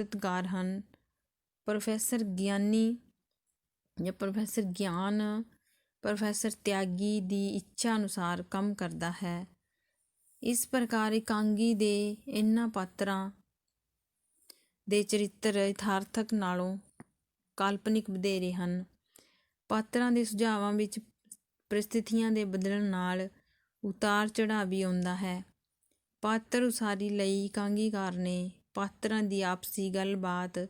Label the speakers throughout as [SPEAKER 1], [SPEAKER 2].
[SPEAKER 1] ਮਦਦਗਾਰ ਹਨ। ਪ੍ਰੋਫੈਸਰ ਗਿਆਨੀ ਜਾਂ ਪ੍ਰੋਫੈਸਰ ਗਿਆਨ ਪ੍ਰੋਫੈਸਰ ਤਿਆਗੀ ਦੀ ਇੱਛਾ ਅਨੁਸਾਰ ਕੰਮ ਕਰਦਾ ਹੈ। ਇਸ ਪ੍ਰਕਾਰ ਇਕਾਂਗੀ ਦੇ ਇਹਨਾਂ ਪਾਤਰਾਂ ਦੇ ਚਰਿੱਤਰ ਯਥਾਰਥਕ ਨਾਲੋਂ ਕਾਲਪਨਿਕ ਵਧੇਰੇ ਹਨ। ਪਾਤਰਾਂ ਦੇ ਸੁਝਾਵਾਂ ਵਿੱਚ ਪਰਿਸਥਿਤੀਆਂ ਦੇ ਬਦਲਣ ਨਾਲ ਉਤਾਰ ਚੜ੍ਹਾਅ ਵੀ ਆਉਂਦਾ ਹੈ। ਪਾਤਰ ਉਸਾਰੀ ਲਈ ਇਕਾਂਗੀਕਾਰ ਨੇ ਪਾਤਰਾਂ ਦੀ ਆਪਸੀ ਗੱਲਬਾਤ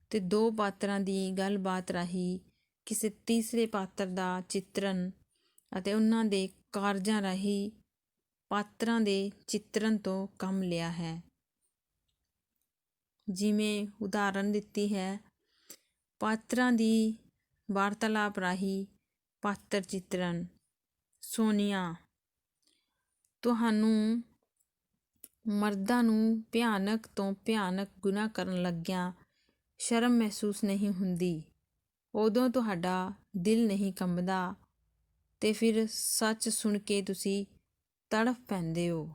[SPEAKER 1] ਤੇ ਦੋ ਪਾਤਰਾਂ ਦੀ ਗੱਲਬਾਤ ਰਾਹੀਂ ਕਿਸੇ ਤੀਸਰੇ ਪਾਤਰ ਦਾ ਚਿੱਤਰਨ ਅਤੇ ਉਹਨਾਂ ਦੇ ਕਾਰਜਾਂ ਰਾਹੀਂ ਪਾਤਰਾਂ ਦੇ ਚਿੱਤਰਨ ਤੋਂ ਕੰਮ ਲਿਆ ਹੈ। ਜਿਵੇਂ ਉਦਾਹਰਨ ਦਿੱਤੀ ਹੈ, ਪਾਤਰਾਂ ਦੀ ਵਾਰਤਾਲਾਪ ਰਾਹੀਂ ਪਾਤਰ ਚਿੱਤਰਨ। ਸੋਨੀਆ, ਤੁਹਾਨੂੰ ਮਰਦਾਂ ਨੂੰ ਭਿਆਨਕ ਤੋਂ ਭਿਆਨਕ ਗੁਨਾਹ ਕਰਨ ਲੱਗਿਆਂ ਸ਼ਰਮ ਮਹਿਸੂਸ ਨਹੀਂ ਹੁੰਦੀ? ਉਦੋਂ ਤੁਹਾਡਾ ਦਿਲ ਨਹੀਂ ਕੰਬਦਾ ਤੇ ਫਿਰ ਸੱਚ ਸੁਣ ਕੇ ਤੁਸੀਂ ਤੜਫ ਪੈਂਦੇ ਹੋ।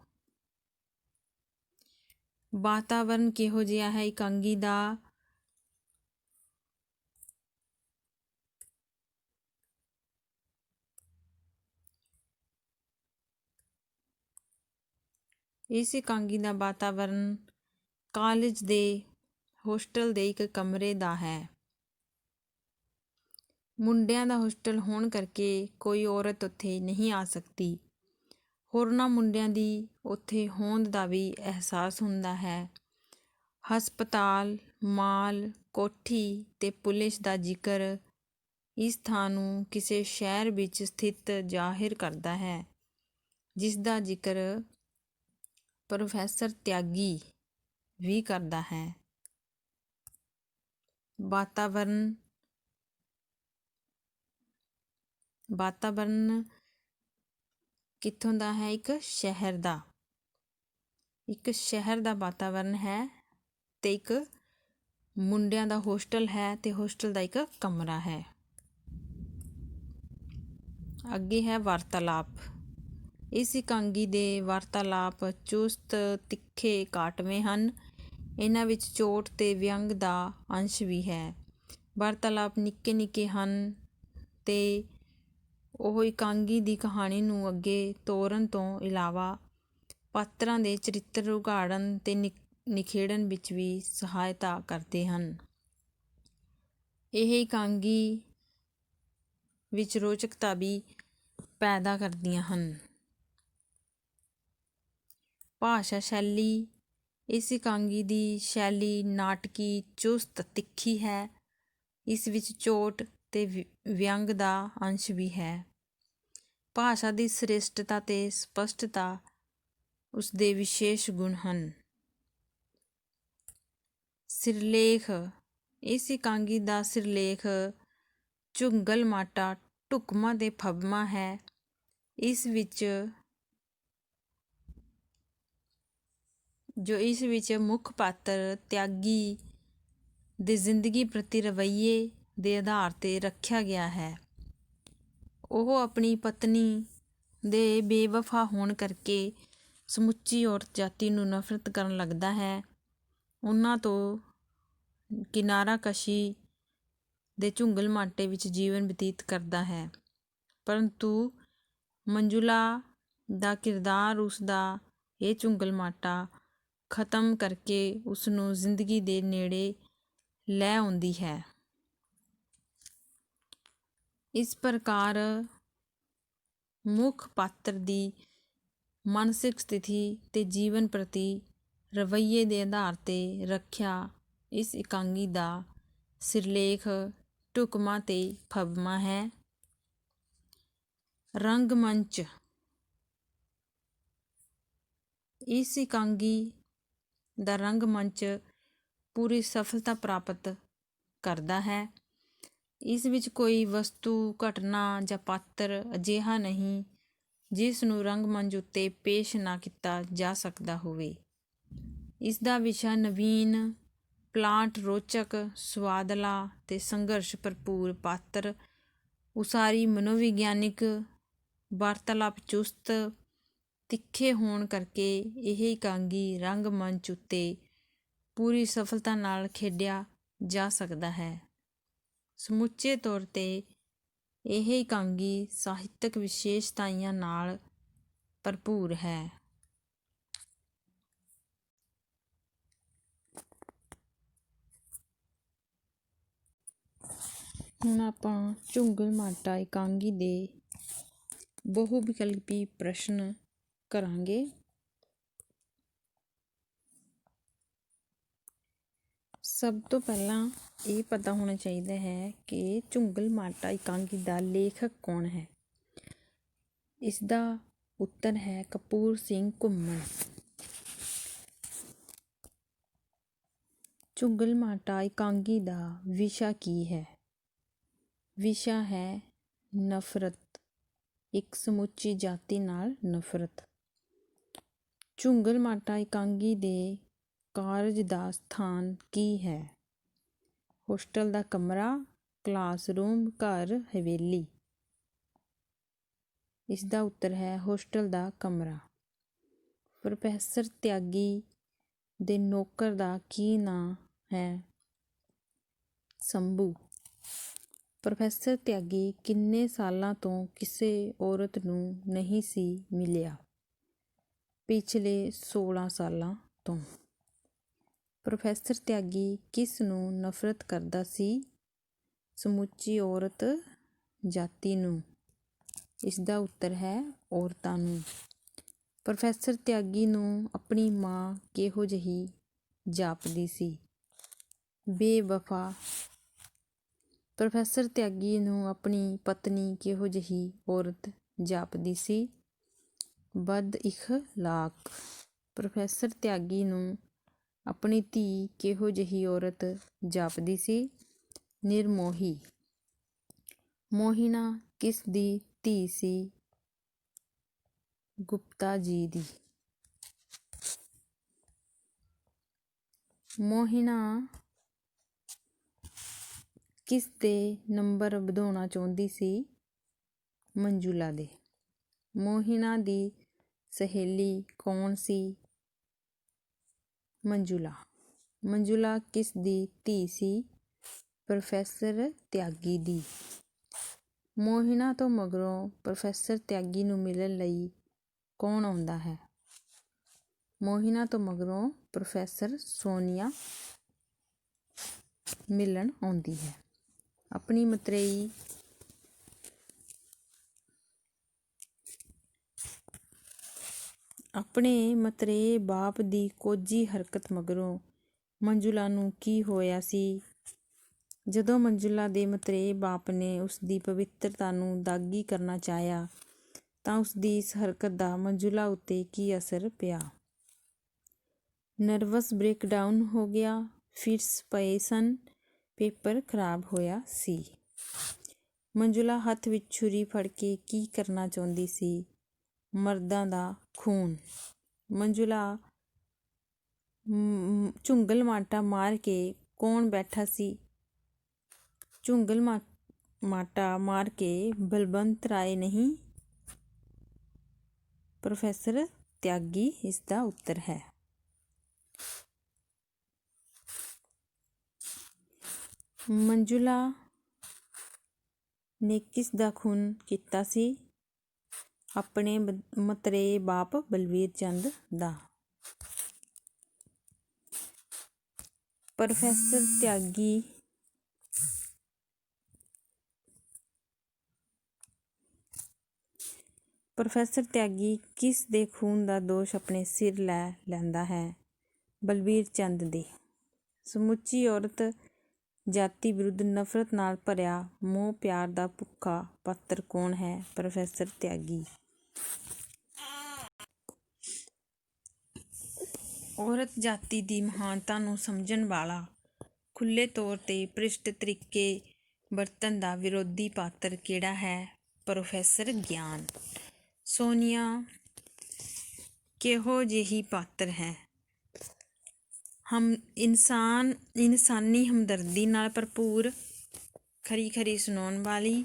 [SPEAKER 1] ਵਾਤਾਵਰਨ ਕਿਹੋ ਜਿਹਾ ਹੈ ਇਕਾਂਗੀ ਦਾ? ਇਸ ਇਕਾਂਗੀ ਦਾ ਵਾਤਾਵਰਨ ਕਾਲਜ ਦੇ ਹੋਸਟਲ ਦੇ ਇੱਕ ਕਮਰੇ ਦਾ ਹੈ। ਮੁੰਡਿਆਂ ਦਾ ਹੋਸਟਲ ਹੋਣ ਕਰਕੇ ਕੋਈ ਔਰਤ ਉੱਥੇ ਨਹੀਂ ਆ ਸਕਦੀ। ਹੋਰਨਾਂ ਮੁੰਡਿਆਂ ਦੀ ਉੱਥੇ ਹੋਂਦ ਦਾ ਵੀ ਅਹਿਸਾਸ ਹੁੰਦਾ ਹੈ। ਹਸਪਤਾਲ, ਮਾਲ, ਕੋਠੀ ਤੇ ਪੁਲਿਸ ਦਾ ਜ਼ਿਕਰ ਇਸ ਥਾਂ ਨੂੰ ਕਿਸੇ ਸ਼ਹਿਰ ਵਿੱਚ ਸਥਿਤ ਜ਼ਾਹਿਰ ਕਰਦਾ ਹੈ, ਜਿਸ ਦਾ ਜ਼ਿਕਰ ਪ੍ਰੋਫੈਸਰ ਤਿਆਗੀ ਵੀ ਕਰਦਾ ਹੈ। ਵਾਤਾਵਰਨ ਕਿੱਥੋਂ ਦਾ ਹੈ? ਇੱਕ ਸ਼ਹਿਰ ਦਾ ਵਾਤਾਵਰਨ ਹੈ ਤੇ ਇੱਕ ਮੁੰਡਿਆਂ ਦਾ ਹੋਸਟਲ ਹੈ ਤੇ ਹੋਸਟਲ ਦਾ ਇੱਕ ਕਮਰਾ ਹੈ। ਅੱਗੇ ਹੈ ਵਾਰਤਾਲਾਪ। ਇਸ ਇਕਾਂਗੀ ਦੇ ਵਾਰਤਾਲਾਪ ਚੁਸਤ, ਤਿੱਖੇ, ਕਾਟਵੇਂ ਹਨ। ਇਹਨਾਂ ਵਿੱਚ ਚੋਟ ਤੇ ਵਿਅੰਗ ਦਾ ਅੰਸ਼ ਵੀ ਹੈ। ਵਾਰਤਾਲਾਪ ਨਿੱਕੇ ਨਿੱਕੇ ਹਨ ਤੇ ਉਹ ਇਕਾਂਗੀ ਦੀ ਕਹਾਣੀ ਨੂੰ ਅੱਗੇ ਤੋਰਨ ਤੋਂ ਇਲਾਵਾ ਪਾਤਰਾਂ ਦੇ ਚਰਿੱਤਰ ਉਘਾੜਨ ਤੇ ਨਿਖੇੜਨ ਵਿੱਚ ਵੀ ਸਹਾਇਤਾ ਕਰਦੇ ਹਨ। ਇਹ ਇਕਾਂਗੀ ਵਿੱਚ ਰੋਚਕਤਾ ਵੀ ਪੈਦਾ ਕਰਦੀਆਂ ਹਨ। ਭਾਸ਼ਾ ਸ਼ੈਲੀ। ਇਸ ਇਕਾਂਗੀ ਦੀ ਸ਼ੈਲੀ ਨਾਟਕੀ, ਚੁਸਤ, ਤਿੱਖੀ ਹੈ। ਇਸ ਵਿੱਚ ਚੋਟ ਤੇ ਵਿਅੰਗ ਦਾ ਅੰਸ਼ ਵੀ ਹੈ। ਭਾਸ਼ਾ ਦੀ ਸ੍ਰੇਸ਼ਟਤਾ ਤੇ ਸਪਸ਼ਟਤਾ ਉਸਦੇ ਵਿਸ਼ੇਸ਼ ਗੁਣ ਹਨ। ਸਿਰਲੇਖ। ਇਸ ਇਕਾਂਗੀ ਦਾ ਸਿਰਲੇਖ ਝੁੰਗਲ-ਮਾਟਾ, ਢੁਕਵਾਂ ਤੇ ਫੱਬਵਾਂ ਹੈ। ਇਸ ਵਿੱਚ ਮੁੱਖ ਪਾਤਰ ਤਿਆਗੀ ਦੇ ਜ਼ਿੰਦਗੀ ਪ੍ਰਤੀ ਰਵੱਈਏ ਦੇ ਆਧਾਰ ਤੇ ਰੱਖਿਆ ਗਿਆ ਹੈ। ਉਹ ਆਪਣੀ ਪਤਨੀ ਦੇ ਬੇਵਫਾ ਹੋਣ ਕਰਕੇ ਸਮੁੱਚੀ ਔਰਤ ਜਾਤੀ ਨੂੰ ਨਫ਼ਰਤ ਕਰਨ ਲੱਗਦਾ ਹੈ। ਉਹਨਾਂ ਤੋਂ ਕਿਨਾਰਾਕਸ਼ੀ ਦੇ ਝੁੰਗਲ-ਮਾਟੇ ਵਿੱਚ ਜੀਵਨ ਬਤੀਤ ਕਰਦਾ ਹੈ, ਪਰੰਤੂ ਮੰਜੁਲਾ ਦਾ ਕਿਰਦਾਰ ਉਸਦਾ ਇਹ ਝੁੰਗਲ-ਮਾਟਾ ਖ਼ਤਮ ਕਰਕੇ ਉਸਨੂੰ ਜ਼ਿੰਦਗੀ ਦੇ ਨੇੜੇ ਲੈ ਆਉਂਦੀ ਹੈ। ਇਸ ਪ੍ਰਕਾਰ ਮੁੱਖ ਪਾਤਰ ਦੀ ਮਾਨਸਿਕ ਸਥਿਤੀ ਤੇ ਜੀਵਨ ਪ੍ਰਤੀ ਰਵੱਈਏ ਦੇ ਆਧਾਰ ਤੇ ਰੱਖਿਆ ਇਸ ਇਕਾਂਗੀ ਦਾ ਸਿਰਲੇਖ ਢੁਕਵਾਂ ਤੇ ਫੱਬਵਾਂ ਹੈ। ਰੰਗਮੰਚ। ਇਸ ਇਕਾਂਗੀ ਦਾ ਰੰਗਮੰਚ ਪੂਰੀ ਸਫਲਤਾ ਪ੍ਰਾਪਤ ਕਰਦਾ ਹੈ। ਇਸ ਵਿੱਚ ਕੋਈ ਵਸਤੂ, ਘਟਨਾ ਜਾਂ ਪਾਤਰ ਅਜਿਹਾ ਨਹੀਂ ਜਿਸ ਨੂੰ ਰੰਗਮੰਚ ਉੱਤੇ ਪੇਸ਼ ਨਾ ਕੀਤਾ ਜਾ ਸਕਦਾ ਹੋਵੇ। ਇਸ ਦਾ ਵਿਸ਼ਾ ਨਵੀਨ, ਪਲਾਟ ਰੋਚਕ, ਸੁਆਦਲਾ ਤੇ ਸੰਘਰਸ਼ ਭਰਪੂਰ ਪਾਤਰ ਉਸਾਰੀ, ਮਨੋਵਿਗਿਆਨਿਕ ਵਾਰਤਾਲਾਪ ਚੁਸਤ, ਤਿੱਖੇ ਹੋਣ ਕਰਕੇ ਇਹ ਇਕਾਂਗੀ ਰੰਗਮੰਚ ਉੱਤੇ ਪੂਰੀ ਸਫਲਤਾ ਨਾਲ ਖੇਡਿਆ ਜਾ ਸਕਦਾ ਹੈ। ਸਮੁੱਚੇ ਤੌਰ 'ਤੇ ਇਹ ਇਕਾਂਗੀ ਸਾਹਿਤਕ ਵਿਸ਼ੇਸ਼ਤਾਵਾਂ ਨਾਲ ਭਰਪੂਰ ਹੈ। ਹੁਣ ਆਪਾਂ ਝੁੰਗਲ ਮਾਟਾ ਇਕਾਂਗੀ ਦੇ ਬਹੁ ਵਿਕਲਪੀ ਪ੍ਰਸ਼ਨ ਕਰਾਂਗੇ। ਸਭ ਤੋਂ ਪਹਿਲਾਂ ਇਹ ਪਤਾ ਹੋਣਾ ਚਾਹੀਦਾ ਹੈ ਕਿ ਝੁੰਗਲ ਮਾਟਾ ਇਕਾਂਗੀ ਦਾ ਲੇਖਕ ਕੌਣ ਹੈ। ਇਸ ਦਾ ਉੱਤਰ ਹੈ ਕਪੂਰ ਸਿੰਘ ਘੁੰਮਣ। ਝੁੰਗਲ ਮਾਟਾ ਇਕਾਂਗੀ ਦਾ ਵਿਸ਼ਾ ਕੀ ਹੈ? ਵਿਸ਼ਾ ਹੈ ਨਫ਼ਰਤ, ਇੱਕ ਸਮੁੱਚੀ ਜਾਤੀ ਨਾਲ ਨਫ਼ਰਤ। ਝੁੰਗਲ ਮਾਟਾ ਇਕਾਂਗੀ ਦੇ ਕਾਰਜ ਦਾ ਸਥਾਨ ਕੀ ਹੈ? ਹੋਸਟਲ ਦਾ ਕਮਰਾ, ਕਲਾਸਰੂਮ, ਘਰ, ਹਵੇਲੀ। ਇਸ ਦਾ ਉੱਤਰ ਹੈ ਹੋਸਟਲ ਦਾ ਕਮਰਾ। ਪ੍ਰੋਫੈਸਰ ਤਿਆਗੀ ਦੇ ਨੌਕਰ ਦਾ ਕੀ ਨਾਂ ਹੈ? ਸ਼ੰਭੂ। ਪ੍ਰੋਫੈਸਰ ਤਿਆਗੀ ਕਿੰਨੇ ਸਾਲਾਂ ਤੋਂ ਕਿਸੇ ਔਰਤ ਨੂੰ ਨਹੀਂ ਸੀ ਮਿਲਿਆ? ਪਿਛਲੇ 16 ਸਾਲਾਂ ਤੋਂ। ਪ੍ਰੋਫੈਸਰ ਤਿਆਗੀ ਕਿਸ ਨੂੰ ਨਫ਼ਰਤ ਕਰਦਾ ਸੀ? ਸਮੁੱਚੀ ਔਰਤ ਜਾਤੀ ਨੂੰ। ਇਸ ਦਾ ਉੱਤਰ ਹੈ ਔਰਤਾਂ ਨੂੰ। ਪ੍ਰੋਫੈਸਰ ਤਿਆਗੀ ਨੂੰ ਆਪਣੀ ਮਾਂ ਕਿਹੋ ਜਿਹੀ ਜਾਪਦੀ ਸੀ? ਬੇਵਫਾ। ਪ੍ਰੋਫੈਸਰ ਤਿਆਗੀ ਨੂੰ ਆਪਣੀ ਪਤਨੀ ਕਿਹੋ ਜਿਹੀ ਔਰਤ ਜਾਪਦੀ ਸੀ? ਬਦ-ਇਖਲਾਕ। ਪ੍ਰੋਫੈਸਰ ਤਿਆਗੀ ਨੂੰ ਆਪਣੀ ਧੀ ਕਿਹੋ ਜਿਹੀ ਔਰਤ ਜਾਪਦੀ ਸੀ? ਨਿਰਮੋਹੀ। ਮੋਹਿਨਾ ਕਿਸ ਦੀ ਧੀ ਸੀ? ਗੁਪਤਾ ਜੀ ਦੀ। ਮੋਹਿਨਾ ਕਿਸ ਦੇ ਨੰਬਰ ਵਧਾਉਣਾ ਚਾਹੁੰਦੀ ਸੀ? ਮੰਜੂਲਾ ਦੇ। ਮੋਹਿਨਾ ਦੀ ਸਹੇਲੀ ਕੌਣ ਸੀ? ਮੰਜੂਲਾ। ਮੰਜੂਲਾ ਕਿਸ ਦੀ ਧੀ ਸੀ? ਪ੍ਰੋਫੈਸਰ ਤਿਆਗੀ ਦੀ। ਮੋਹਿਨਾ ਤੋਂ ਮਗਰੋਂ ਪ੍ਰੋਫੈਸਰ ਤਿਆਗੀ ਨੂੰ ਮਿਲਣ ਲਈ ਕੌਣ ਆਉਂਦਾ ਹੈ? ਮੋਹਿਨਾ ਤੋਂ ਮਗਰੋਂ ਪ੍ਰੋਫੈਸਰ ਸੋਨੀਆ ਮਿਲਣ ਆਉਂਦੀ ਹੈ। ਆਪਣੀ ਮਤਰੇਈ ਆਪਣੇ ਮਤਰੇਏ ਬਾਪ ਦੀ ਕੋਝੀ ਹਰਕਤ ਮਗਰੋਂ ਮੰਜੂਲਾ ਨੂੰ ਕੀ ਹੋਇਆ ਸੀ? ਜਦੋਂ ਮੰਜੂਲਾ ਦੇ ਮਤਰੇਏ ਬਾਪ ਨੇ ਉਸਦੀ ਪਵਿੱਤਰਤਾ ਨੂੰ ਦਾਗੀ ਕਰਨਾ ਚਾਹਿਆ ਤਾਂ ਉਸਦੀ ਇਸ ਹਰਕਤ ਦਾ ਮੰਜੂਲਾ ਉੱਤੇ ਕੀ ਅਸਰ ਪਿਆ? ਨਰਵਸ ਬ੍ਰੇਕਡਾਊਨ ਹੋ ਗਿਆ, ਫਿਟਸ ਪਏ ਸਨ, ਪੇਪਰ ਖਰਾਬ ਹੋਇਆ ਸੀ। ਮੰਜੂਲਾ ਹੱਥ ਵਿੱਚ ਛੁਰੀ ਫੜ ਕੇ ਕੀ ਕਰਨਾ ਚਾਹੁੰਦੀ ਸੀ? ਮਰਦਾਂ ਦਾ ਖੂਨ। ਮੰਜੂਲਾ ਝੁੰਗਲ ਮਾਟਾ ਮਾਰ ਕੇ ਕੌਣ ਬੈਠਾ ਸੀ? ਝੁੰਗਲ ਮਾਟਾ ਮਾਰ ਕੇ ਬਲਵੰਤ ਰਾਏ ਨਹੀਂ, ਪ੍ਰੋਫੈਸਰ ਤਿਆਗੀ ਇਸ ਦਾ ਉੱਤਰ ਹੈ। ਮੰਜੂਲਾ ਨੇ ਕਿਸ ਦਾ ਖੂਨ ਕੀਤਾ ਸੀ? ਆਪਣੇ ਮਤਰੇਏ ਬਾਪ ਬਲਵੀਰ ਚੰਦ ਦਾ। ਪ੍ਰੋਫੈਸਰ ਤਿਆਗੀ ਕਿਸ ਦੇ ਖੂਨ ਦਾ ਦੋਸ਼ ਆਪਣੇ ਸਿਰ ਲੈ ਲੈਂਦਾ ਹੈ? ਬਲਵੀਰ ਚੰਦ ਦੇ। ਸਮੁੱਚੀ ਔਰਤ ਜਾਤੀ ਵਿਰੁੱਧ ਨਫ਼ਰਤ ਨਾਲ ਭਰਿਆ ਮੋਹ ਪਿਆਰ ਦਾ ਭੁੱਖਾ ਪਾਤਰ ਕੌਣ ਹੈ? ਪ੍ਰੋਫੈਸਰ ਤਿਆਗੀ। ਔਰਤ ਜਾਤੀ ਦੀ ਮਹਾਨਤਾ ਨੂੰ ਸਮਝਣ ਵਾਲਾ, ਖੁੱਲ੍ਹੇ ਤੌਰ 'ਤੇ ਭ੍ਰਿਸ਼ਟ ਤਰੀਕੇ ਵਰਤਣ ਦਾ ਵਿਰੋਧੀ ਪਾਤਰ ਕਿਹੜਾ ਹੈ? ਪ੍ਰੋਫੈਸਰ ਗਿਆਨ। ਸੋਨੀਆ ਕਿਹੋ ਜਿਹੀ ਪਾਤਰ ਹੈ? ਇਨਸਾਨੀ ਹਮਦਰਦੀ ਨਾਲ ਭਰਪੂਰ, ਖਰੀ ਖਰੀ ਸੁਣਾਉਣ ਵਾਲੀ,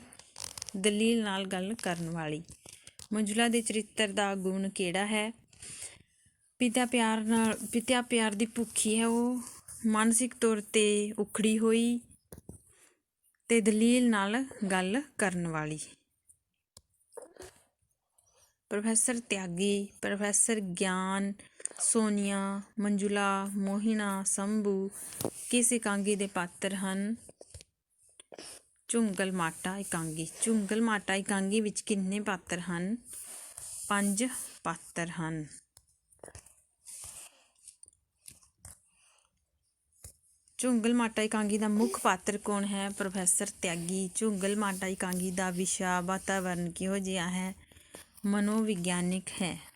[SPEAKER 1] ਦਲੀਲ ਨਾਲ ਗੱਲ ਕਰਨ ਵਾਲੀ। ਮੰਜੂਲਾ ਦੇ ਚਰਿੱਤਰ ਦਾ ਗੁਣ ਕਿਹੜਾ ਹੈ? ਪਿਤਾ ਪਿਆਰ ਦੀ ਭੁੱਖੀ ਹੈ ਉਹ, ਮਾਨਸਿਕ ਤੌਰ 'ਤੇ ਉਖੜੀ ਹੋਈ ਤੇ ਦਲੀਲ ਨਾਲ ਗੱਲ ਕਰਨ ਵਾਲੀ। ਪ੍ਰੋਫੈਸਰ ਤਿਆਗੀ, ਪ੍ਰੋਫੈਸਰ ਗਿਆਨ, ਸੋਨੀਆ, ਮੰਜੂਲਾ, ਮੋਹਿਨਾ, ਸੰਭੂ ਕਿਸ ਇਕਾਂਗੀ ਦੇ ਪਾਤਰ ਹਨ? ਝੁੰਗਲ ਮਾਟਾ ਇਕਾਂਗੀ। ਝੁੰਗਲ ਮਾਟਾ ਇਕਾਂਗੀ ਵਿੱਚ ਕਿੰਨੇ ਪਾਤਰ ਹਨ? 5 ਪਾਤਰ ਹਨ। ਝੁੰਗਲ ਮਾਟਾ ਇਕਾਂਗੀ ਦਾ ਮੁੱਖ ਪਾਤਰ ਕੌਣ ਹੈ? ਪ੍ਰੋਫੈਸਰ ਤਿਆਗੀ। ਝੁੰਗਲ ਮਾਟਾ ਇਕਾਂਗੀ ਦਾ ਵਿਸ਼ਾ ਵਾਤਾਵਰਨ ਕਿਹੋ ਜਿਹਾ ਹੈ? ਮਨੋਵਿਗਿਆਨਿਕ ਹੈ।